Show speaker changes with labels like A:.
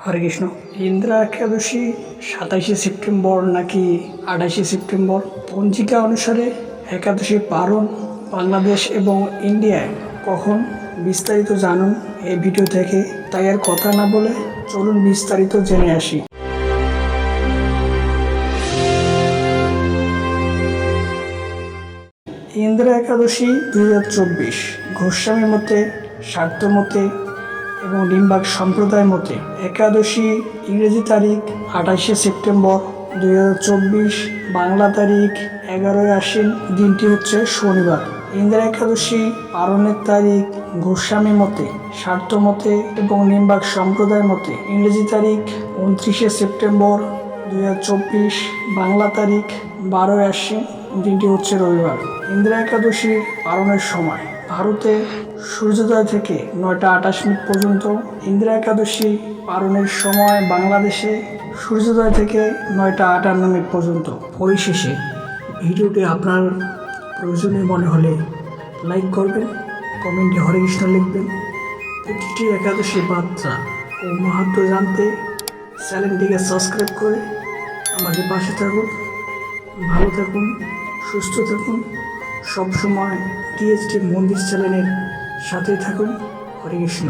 A: হরে কৃষ্ণ। ইন্দ্রা একাদশী 27শে September নাকি 28শে September? পঞ্জিকা অনুসারে একাদশী পালন বাংলাদেশ এবং ইন্ডিয়ায় কখন বিস্তারিত জানুন এই ভিডিও থেকে। তাই আর কথা না বলে চলুন বিস্তারিত জেনে আসি। ইন্দ্রা একাদশী 2024 গোস্বামী মতে, শাক্ত মতে এবং লিম্বাক সম্প্রদায় মতে একাদশী ইংরেজি তারিখ 28শে সেপ্টেম্বর 2024, বাংলা তারিখ 11ই আশ্বিন, দিনটি হচ্ছে শনিবার। ইন্দ্রা একাদশী পালনের তারিখ গোস্বামী মতে, শাক্ত মতে এবং লিম্বাক সম্প্রদায় মতে ইংরেজি তারিখ 29শে সেপ্টেম্বর 2024, বাংলা তারিখ 12ই আশ্বিন, দিনটি হচ্ছে রবিবার। ইন্দ্রা একাদশীর পালনের সময় ভারতে সূর্যোদয় থেকে 9টা 28 মিনিট পর্যন্ত। ইন্দ্রা একাদশী পালনের সময় বাংলাদেশে সূর্যোদয় থেকে 9টা 58 মিনিট পর্যন্ত। পরিশেষে ভিডিওটি আপনার প্রয়োজনীয় মনে হলে লাইক করবেন, কমেন্টে হরে কৃষ্ণ লিখবেন। প্রতিটি একাদশী বার্তা ও মাহাত্ম্য জানতে চ্যানেলটিকে সাবস্ক্রাইব করে আমাদের পাশে থাকুন। ভালো থাকুন, সুস্থ থাকুন, সবসময় টিএসটি মন্দির চ্যানেলের সাথেই থাকুন। হরে কৃষ্ণ।